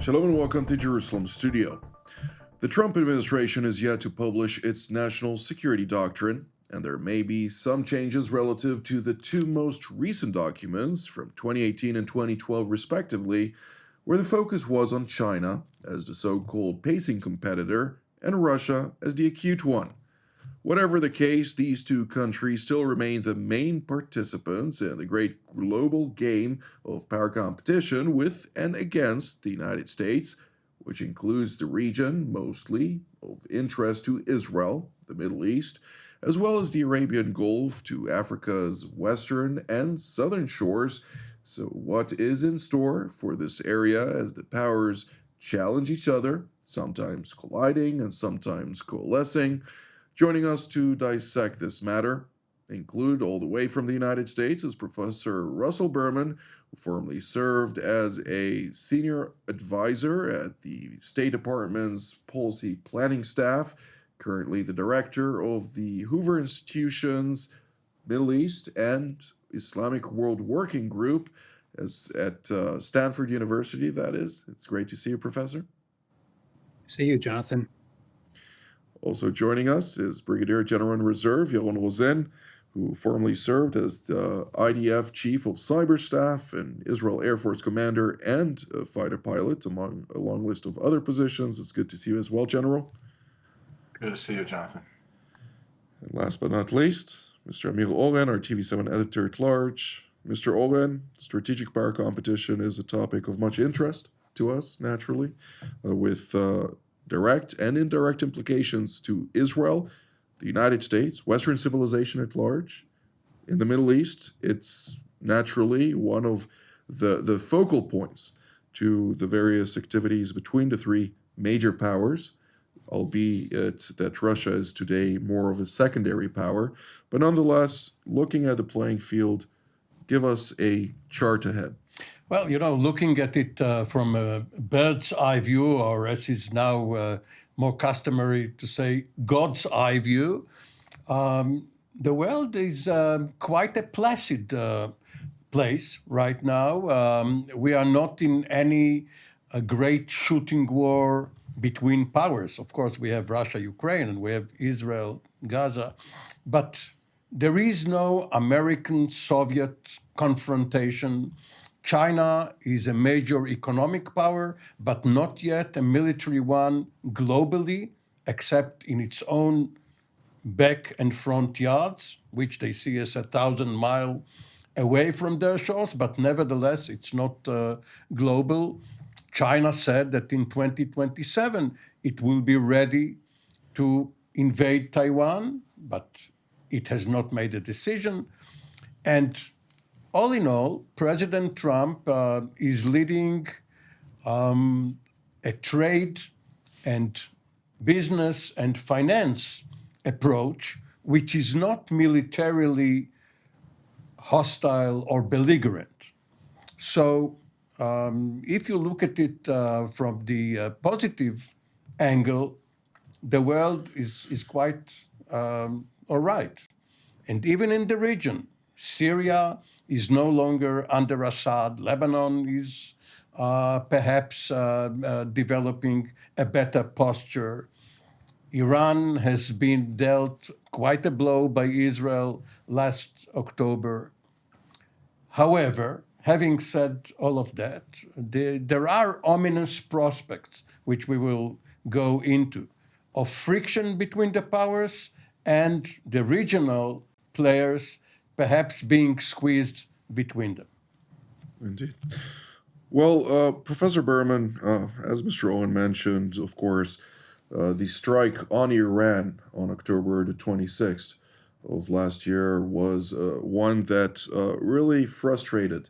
Shalom and welcome to Jerusalem Studio. The Trump administration is yet to publish its national security doctrine, and there may be some changes relative to the two most recent documents from 2018 and 2012 respectively, where the focus was on China as the so-called pacing competitor and Russia as the acute one. Whatever the case, these two countries still remain the main participants in the great global game of power competition with and against the United States, which includes the region mostly of interest to Israel, the Middle East, as well as the Arabian Gulf to Africa's western and southern shores. So, what is in store for this area as the powers challenge each other, sometimes colliding and sometimes coalescing? Joining us to dissect this matter include, all the way from the United States, is Professor Russell Berman, who formerly served as a senior advisor at the State Department's policy planning staff, currently the director of the Hoover Institution's Middle East and Islamic World Working Group at Stanford University, that is. It's great to see you, Professor. See you, Jonathan. Also joining us is Brigadier General in Reserve Yaron Rosen, who formerly served as the IDF Chief of Cyber Staff and Israel Air Force Commander and a fighter pilot, among a long list of other positions. It's good to see you as well, General. Good to see you, Jonathan. And last but not least, Mr. Amir Oren, our TV7 editor at large. Mr. Oren, strategic power competition is a topic of much interest to us, naturally, with direct and indirect implications to Israel, the United States, Western civilization at large. In the Middle East, it's naturally one of the focal points to the various activities between the three major powers, albeit that Russia is today more of a secondary power. But nonetheless, looking at the playing field, give us a chart ahead. Well, looking at it from a bird's eye view, or as is now more customary to say, God's eye view, the world is quite a placid place right now. We are not in any great shooting war between powers. Of course, we have Russia, Ukraine, and we have Israel, Gaza. But there is no American-Soviet confrontation. China is a major economic power, but not yet a military one globally, except in its own back and front yards, which they see as 1,000 miles away from their shores, but nevertheless, it's not global. China said that in 2027, it will be ready to invade Taiwan, but it has not made a decision. And all in all, President Trump is leading a trade and business and finance approach, which is not militarily hostile or belligerent. So if you look at it from the positive angle, the world is quite all right. And even in the region, Syria is no longer under Assad. Lebanon is perhaps developing a better posture. Iran has been dealt quite a blow by Israel last October. However, having said all of that, there are ominous prospects, which we will go into, of friction between the powers and the regional players perhaps being squeezed between them. Indeed. Well, Professor Berman, as Mr. Owen mentioned, of course, the strike on Iran on October the 26th of last year was one that really frustrated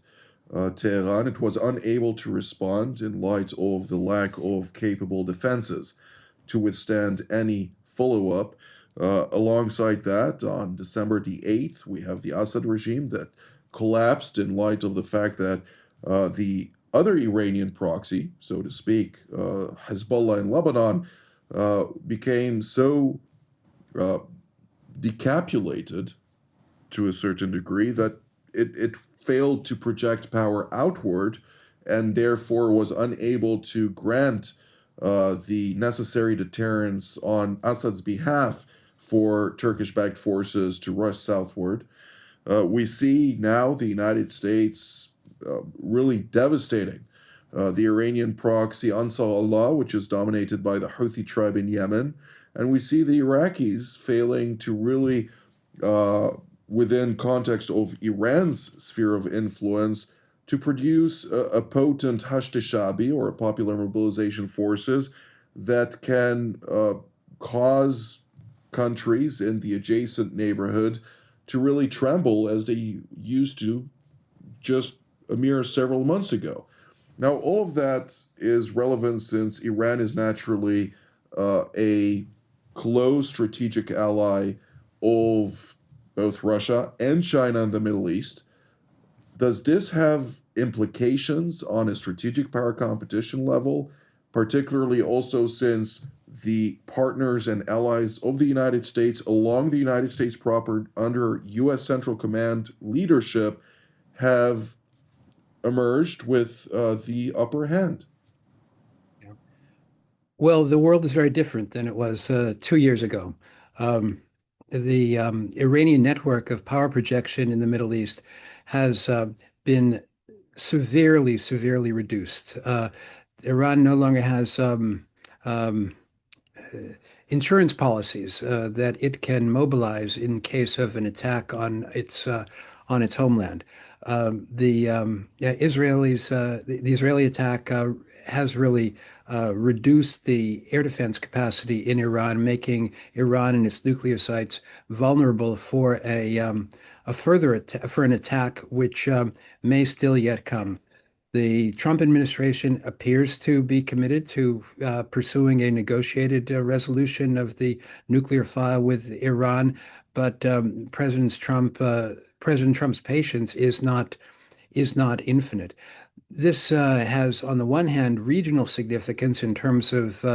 Tehran. It was unable to respond in light of the lack of capable defenses to withstand any follow-up. Alongside that, on December the 8th, we have the Assad regime that collapsed in light of the fact that the other Iranian proxy, so to speak, Hezbollah in Lebanon, became so decapulated to a certain degree that it failed to project power outward and therefore was unable to grant the necessary deterrence on Assad's behalf for Turkish-backed forces to rush southward. We see now the United States really devastating the Iranian proxy Ansar Allah, which is dominated by the Houthi tribe in Yemen. And we see the Iraqis failing to really, within context of Iran's sphere of influence, to produce a potent Hashd-e-Shabi, or popular mobilization forces, that can cause countries in the adjacent neighborhood to really tremble as they used to just a mere several months ago. Now, all of that is relevant since Iran is naturally a close strategic ally of both Russia and China in the Middle East. Does this have implications on a strategic power competition level, particularly also since the partners and allies of the United States along the United States proper under U.S. Central Command leadership have emerged with the upper hand? Well, the world is very different than it was 2 years ago. The Iranian network of power projection in the Middle East has been severely, severely reduced. Iran no longer has insurance policies that it can mobilize in case of an attack on its homeland. The Israeli attack has really reduced the air defense capacity in Iran, making Iran and its nuclear sites vulnerable for an attack which may still yet come. The Trump administration appears to be committed to pursuing a negotiated resolution of the nuclear file with Iran, but President Trump's patience is not infinite. This has, on the one hand, regional significance in terms of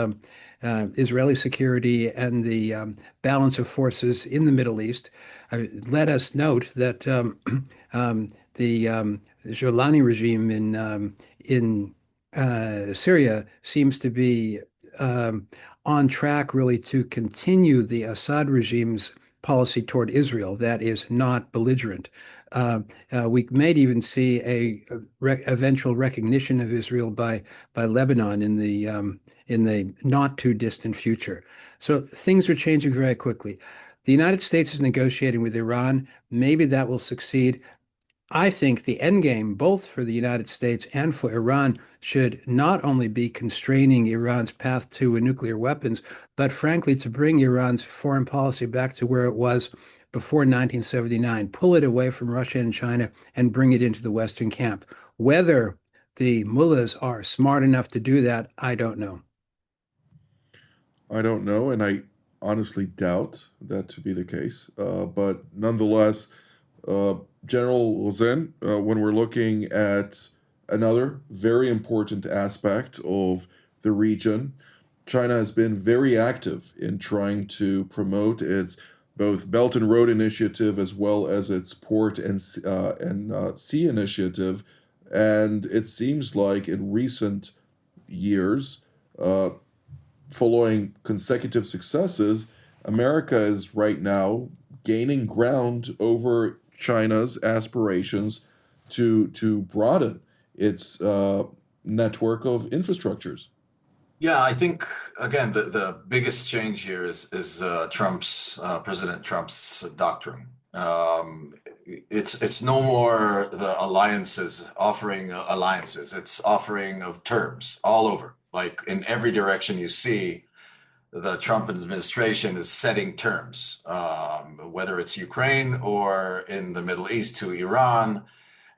Israeli security and the balance of forces in the Middle East. Let us note that the Jolani regime in Syria seems to be on track, really, to continue the Assad regime's policy toward Israel that is not belligerent. We may even see a eventual recognition of Israel by Lebanon in the not too distant future. So things are changing very quickly. The United States is negotiating with Iran. Maybe that will succeed. I think the end game, both for the United States and for Iran, should not only be constraining Iran's path to nuclear weapons, but frankly, to bring Iran's foreign policy back to where it was before 1979, pull it away from Russia and China and bring it into the Western camp. Whether the mullahs are smart enough to do that, I don't know. I don't know, and I honestly doubt that to be the case. But nonetheless, General Rosen, when we're looking at another very important aspect of the region, China has been very active in trying to promote its both Belt and Road Initiative as well as its Port and Sea Initiative. And it seems like in recent years, following consecutive successes, America is right now gaining ground over China's aspirations to broaden its network of infrastructures. Yeah, I think again the biggest change here is President Trump's doctrine. It's no more the alliances offering alliances. It's offering of terms all over. Like in every direction you see, the Trump administration is setting terms, whether it's Ukraine or in the Middle East to Iran,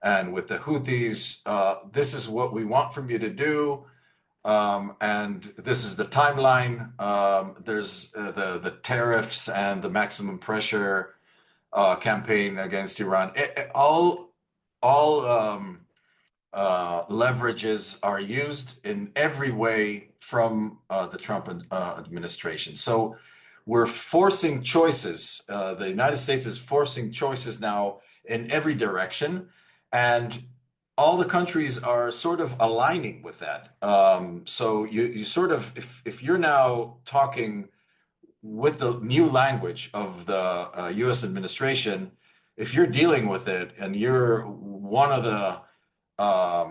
and with the Houthis. This is what we want from you to do. And this is the timeline. There's the tariffs and the maximum pressure campaign against Iran. All leverages are used in every way from the Trump administration. So we're forcing choices. The United States is forcing choices now in every direction. And all the countries are sort of aligning with that. So you sort of, if you're now talking with the new language of the U.S. administration, if you're dealing with it and you're one of the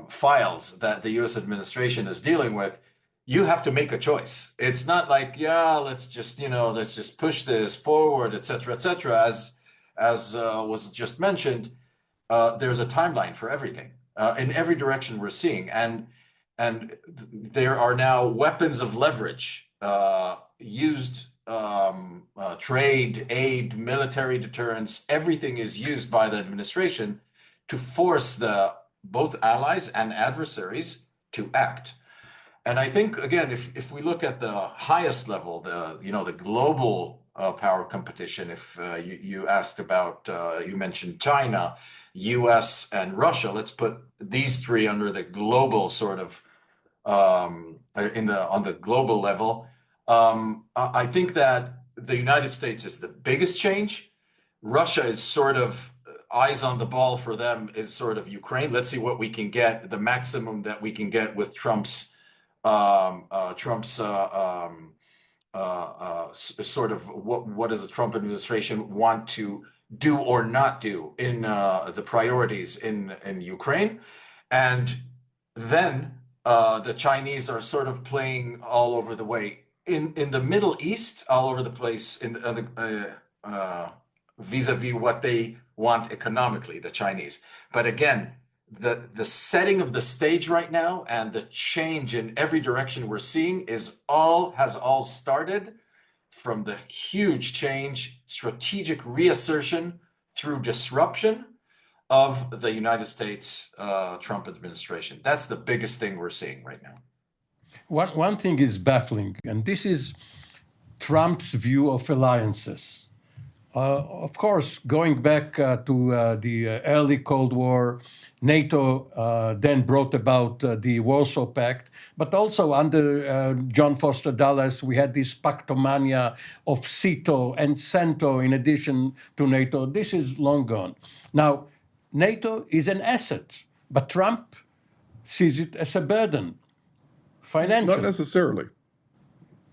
files that the U.S. administration is dealing with, you have to make a choice. It's not like, yeah, let's just push this forward, et cetera, as was just mentioned. There's a timeline for everything in every direction we're seeing, and there are now weapons of leverage used. Trade, aid, military deterrence, everything is used by the administration to force the both allies and adversaries to act. And I think, again, if we look at the highest level, the global power competition, if you asked about, you mentioned China, US, and Russia, let's put these three under the global sort of, on the global level. I think that the United States is the biggest change. Russia is sort of eyes on the ball for them is sort of Ukraine. Let's see what we can get, the maximum that we can get with Trump's sort of what does the Trump administration want to do or not do in the priorities in Ukraine, and then the Chinese are sort of playing all over the way in the Middle East, all over the place in vis-a-vis what they want economically, the Chinese. But again, the setting of the stage right now and the change in every direction we're seeing has all started from the huge change, strategic reassertion through disruption of the United States Trump administration. That's the biggest thing we're seeing right now. One thing is baffling, and this is Trump's view of alliances. Of course, going back to the early Cold War, NATO then brought about the Warsaw Pact, but also under John Foster Dulles, we had this pactomania of CETO and CENTO in addition to NATO. This is long gone. Now, NATO is an asset, but Trump sees it as a burden, financial. Not necessarily.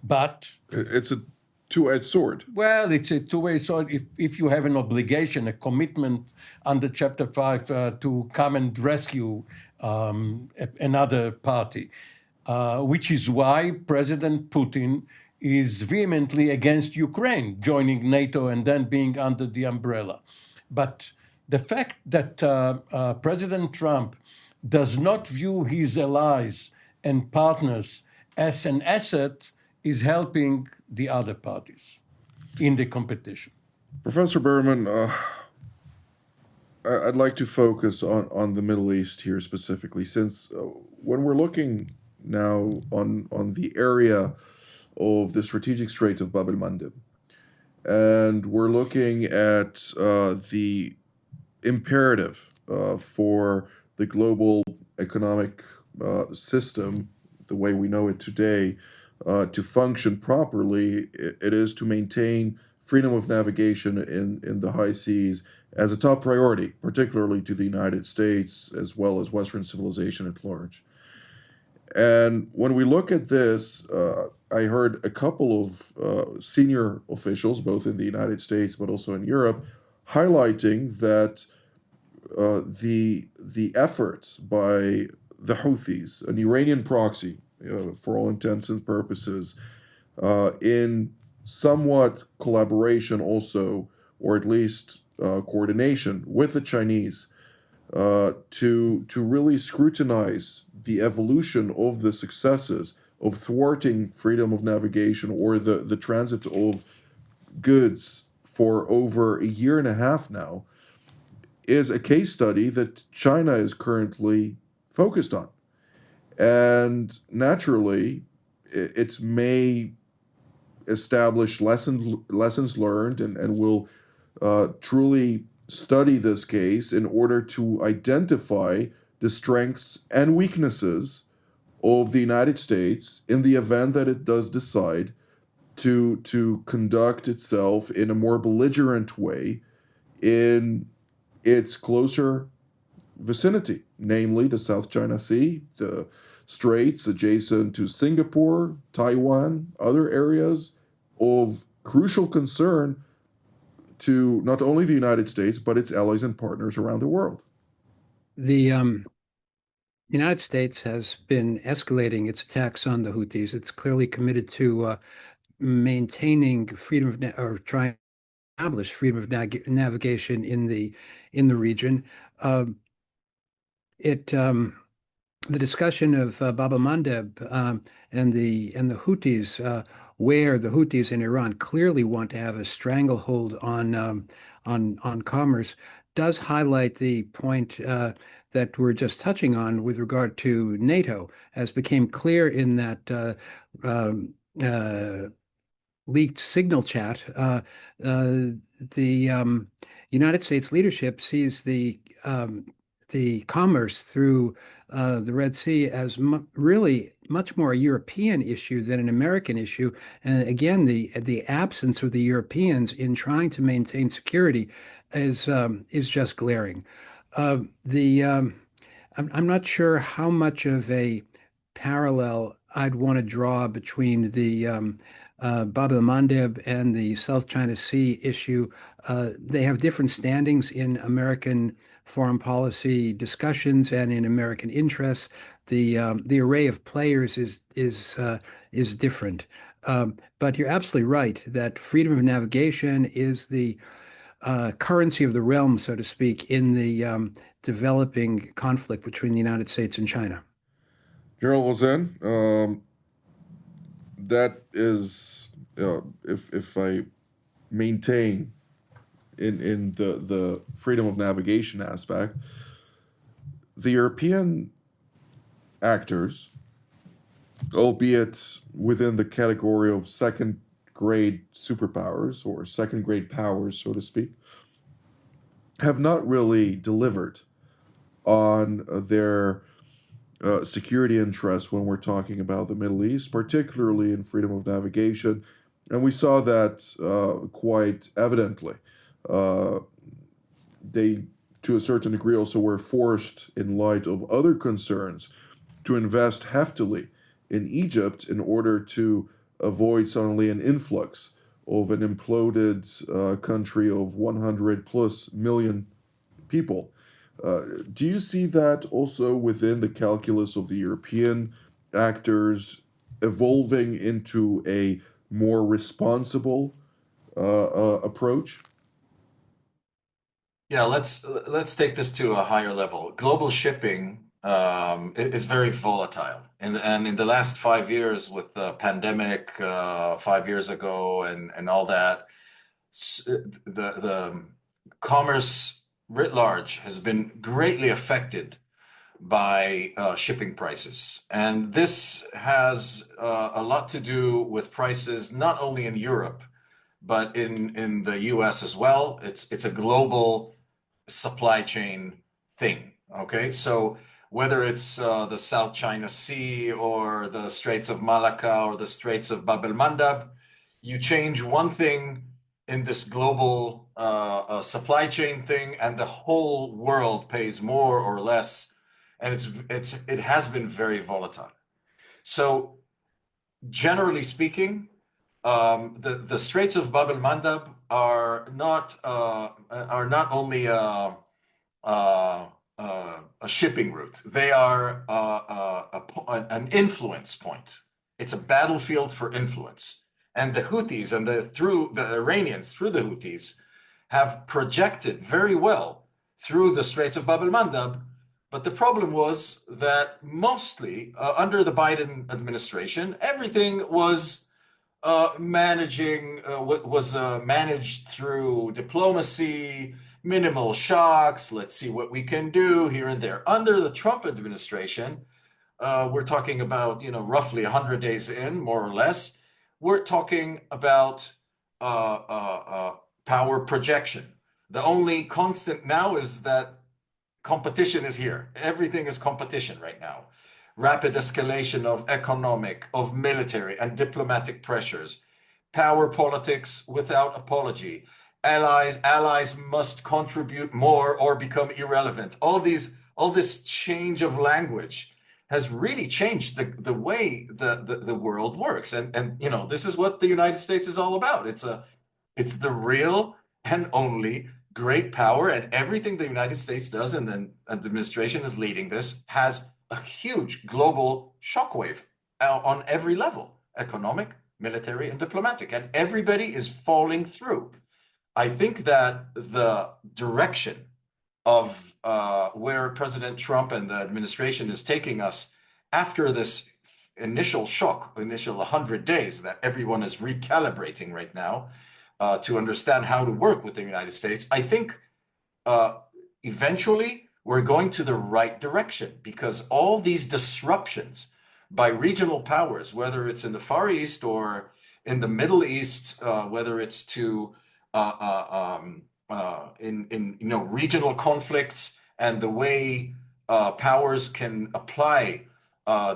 But it's a two-edged sword. Well, it's a two-way sword. If you have an obligation, a commitment under Chapter 5 to come and rescue another party, which is why President Putin is vehemently against Ukraine joining NATO and then being under the umbrella. But the fact that President Trump does not view his allies and partners as an asset is helping the other parties in the competition. Professor Berman, I'd like to focus on the Middle East here specifically, since when we're looking now on the area of the strategic Strait of Bab el-Mandeb, and we're looking at the imperative for the global economic system, the way we know it today, to function properly, it is to maintain freedom of navigation in the high seas as a top priority, particularly to the United States as well as Western civilization at large. And when we look at this, I heard a couple of senior officials, both in the United States but also in Europe, highlighting that the efforts by the Houthis, an Iranian proxy, for all intents and purposes, in somewhat collaboration also, or at least coordination with the Chinese, to really scrutinize the evolution of the successes of thwarting freedom of navigation or the transit of goods for over a year and a half now, is a case study that China is currently focused on. And naturally, it may establish lessons learned and will truly study this case in order to identify the strengths and weaknesses of the United States in the event that it does decide to conduct itself in a more belligerent way in its closer vicinity. namely the South China Sea, the straits adjacent to Singapore, Taiwan, other areas of crucial concern to not only the United States, but its allies and partners around the world. The United States has been escalating its attacks on the Houthis. It's clearly committed to maintaining freedom of or trying to establish freedom of navigation in the region. It The discussion of Bab el-Mandeb and the Houthis, where the Houthis in Iran clearly want to have a stranglehold on commerce, does highlight the point that we're just touching on with regard to NATO, as became clear in that leaked signal chat. The United States leadership sees the commerce through the Red Sea as really much more a European issue than an American issue. And again, the absence of the Europeans in trying to maintain security is just glaring. I'm not sure how much of a parallel I'd want to draw between the Bab el-Mandeb and the South China Sea issue. They have different standings in American foreign policy discussions and in American interests. The array of players is different. But you're absolutely right that freedom of navigation is the currency of the realm, so to speak, in the developing conflict between the United States and China. General Hussein, that is, if I maintain in the freedom of navigation aspect, the European actors, albeit within the category of second grade superpowers or second grade powers, so to speak, have not really delivered on their security interests when we're talking about the Middle East, particularly in freedom of navigation. And we saw that quite evidently. They, to a certain degree, also were forced, in light of other concerns, to invest heftily in Egypt in order to avoid suddenly an influx of an imploded country of 100 plus million people. Do you see that also within the calculus of the European actors evolving into a more responsible approach? Yeah, let's take this to a higher level. Global shipping is very volatile, and in the last 5 years, with the pandemic 5 years ago and all that, the commerce writ large has been greatly affected by shipping prices, and this has a lot to do with prices not only in Europe but in the US as well. It's a global supply chain thing. Okay, so whether it's the South China Sea or the Straits of Malacca or the Straits of Bab el-Mandab, you change one thing in this global supply chain thing, and the whole world pays more or less, and it has been very volatile. So generally speaking, the Straits of Bab el-Mandab are not only a shipping route; they are an influence point. It's a battlefield for influence. And the Houthis and the Iranians through the Houthis have projected very well through the Straits of Bab el-Mandab. But the problem was that mostly under the Biden administration, everything was managed through diplomacy, minimal shocks. Let's see what we can do here and there. Under the Trump administration, we're talking about, roughly 100 days in, more or less. We're talking about power projection. The only constant now is that competition is here. Everything is competition right now. Rapid escalation of economic, of military, and diplomatic pressures. Power politics without apology. Allies must contribute more or become irrelevant. All these all this change of language has really changed the way the world works. And you know, this is what the United States is all about. It's the real and only great power, and everything the United States does, and then the administration is leading this, has a huge global shockwave on every level: economic, military, and diplomatic, and everybody is falling through. I think that the direction of where President Trump and the administration is taking us after this initial shock, initial 100 days that everyone is recalibrating right now to understand how to work with the United States, I think eventually we're going to the right direction, because all these disruptions by regional powers, whether it's in the Far East or in the Middle East, whether it's to in you know, regional conflicts, and the way powers can apply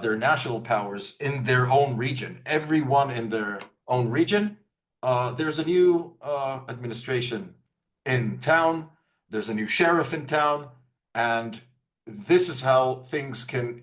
their national powers in their own region, everyone in their own region. There's a new administration in town. There's a new sheriff in town, and this is how things can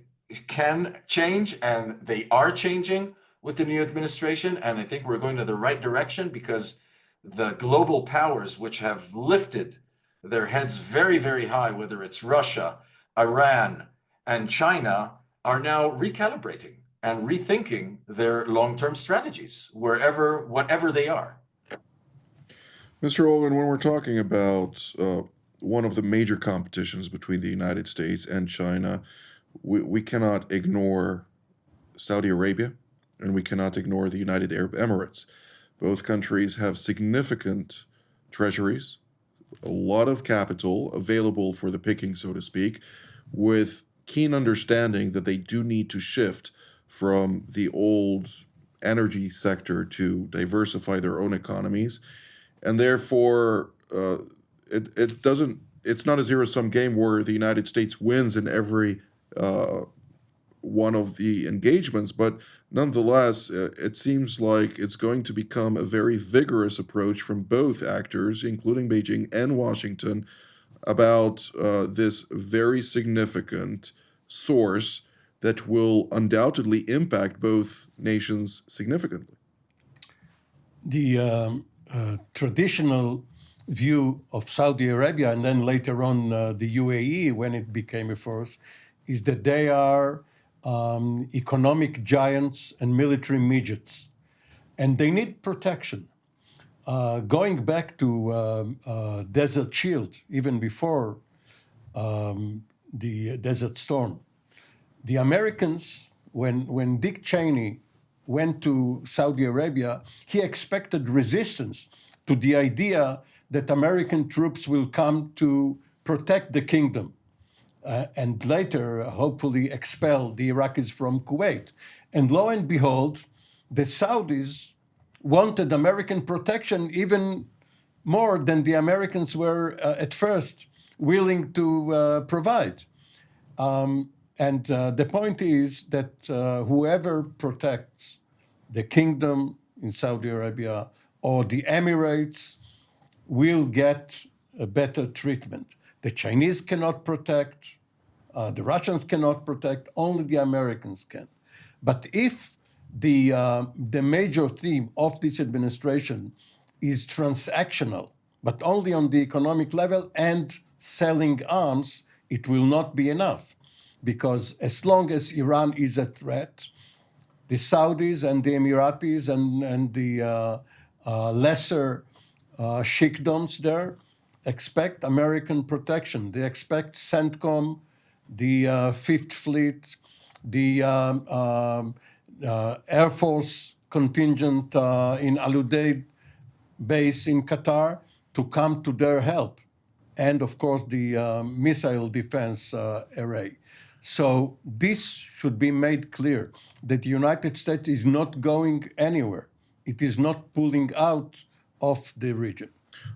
change, and they are changing with the new administration. And I think we're going to the right direction, because the global powers, which have lifted their heads very, very high, whether it's Russia, Iran, and China, are now recalibrating and rethinking their long-term strategies, whatever they are. Mr. Olin, when we're talking about one of the major competitions between the United States and China, we cannot ignore Saudi Arabia, and we cannot ignore the United Arab Emirates. Both countries have significant treasuries, a lot of capital available for the picking, so to speak, with keen understanding that they do need to shift from the old energy sector to diversify their own economies. And therefore, it's not a zero-sum game where the United States wins in every one of the engagements, but nonetheless, it seems like it's going to become a very vigorous approach from both actors, including Beijing and Washington, about this very significant source that will undoubtedly impact both nations significantly. The traditional view of Saudi Arabia, and then later on the UAE, when it became a force, is that they are economic giants and military midgets, and they need protection. Going back to Desert Shield, even before the Desert Storm, the Americans, when Dick Cheney went to Saudi Arabia, he expected resistance to the idea that American troops will come to protect the kingdom. And later, hopefully, expel the Iraqis from Kuwait. And lo and behold, the Saudis wanted American protection even more than the Americans were at first willing to provide. And the point is that whoever protects the kingdom in Saudi Arabia or the Emirates will get a better treatment. The Chinese cannot protect, the Russians cannot protect, only the Americans can. But if the major theme of this administration is transactional, but only on the economic level and selling arms, it will not be enough. Because as long as Iran is a threat, the Saudis and the Emiratis and the lesser sheikdoms there expect American protection. They expect CENTCOM, the Fifth Fleet, the Air Force contingent in Al Udeid base in Qatar to come to their help. And of course, the missile defense array. So this should be made clear that the United States is not going anywhere. It is not pulling out of the region.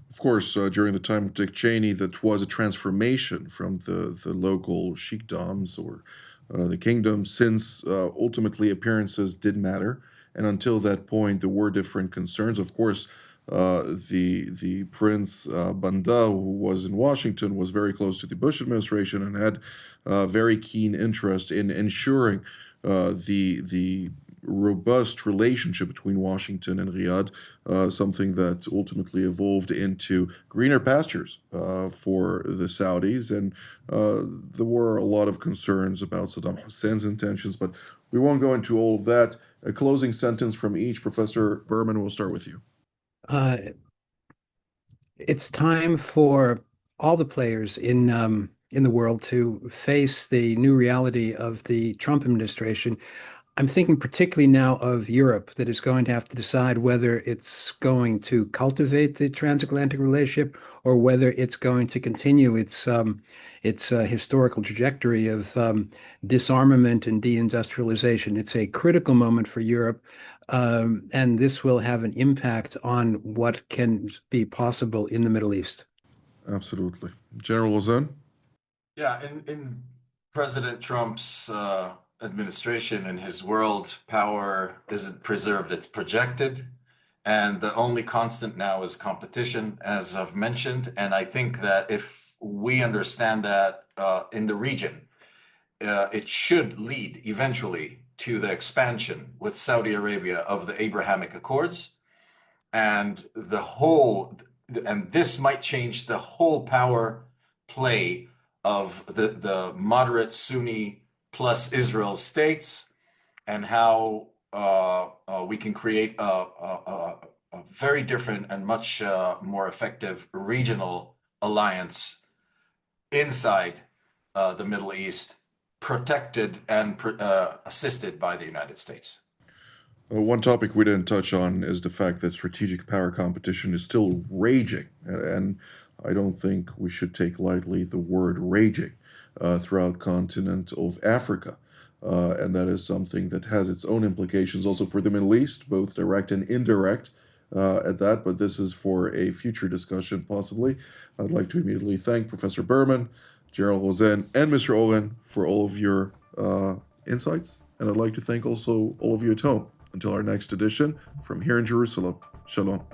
Of course, during the time of Dick Cheney, that was a transformation from the local sheikdoms or the kingdoms, since ultimately appearances did matter. And until that point, there were different concerns. Of course, The Prince Banda, who was in Washington, was very close to the Bush administration and had very keen interest in ensuring the robust relationship between Washington and Riyadh, something that ultimately evolved into greener pastures for the Saudis. And there were a lot of concerns about Saddam Hussein's intentions, but we won't go into all of that. A closing sentence from each. Professor Berman, we'll start with you. It's time for all the players in the world to face the new reality of the Trump administration. I'm thinking particularly now of Europe, that is going to have to decide whether it's going to cultivate the transatlantic relationship or whether it's going to continue its historical trajectory of disarmament and deindustrialization. It's a critical moment for Europe, and this will have an impact on what can be possible in the Middle East. Absolutely. General Ozan? Yeah, in President Trump's administration, in his world, power isn't preserved, it's projected. And the only constant now is competition, as I've mentioned. And I think that if we understand that in the region, it should lead eventually to the expansion with Saudi Arabia of the Abrahamic Accords. And this might change the whole power play of the moderate Sunni plus Israel states, and how we can create a very different and much more effective regional alliance inside the Middle East, protected and assisted by the United States. One topic we didn't touch on is the fact that strategic power competition is still raging, and I don't think we should take lightly the word raging throughout the continent of Africa. And that is something that has its own implications also for the Middle East, both direct and indirect at that, but this is for a future discussion possibly. I'd like to immediately thank Professor Berman, General Rosen, and Mr. Oren for all of your insights, and I'd like to thank also all of you at home. Until our next edition, from here in Jerusalem, Shalom.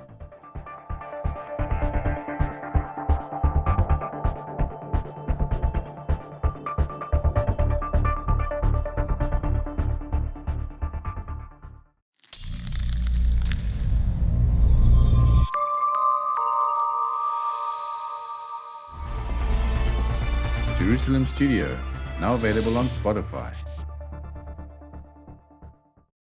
Jerusalem Studio, now available on Spotify.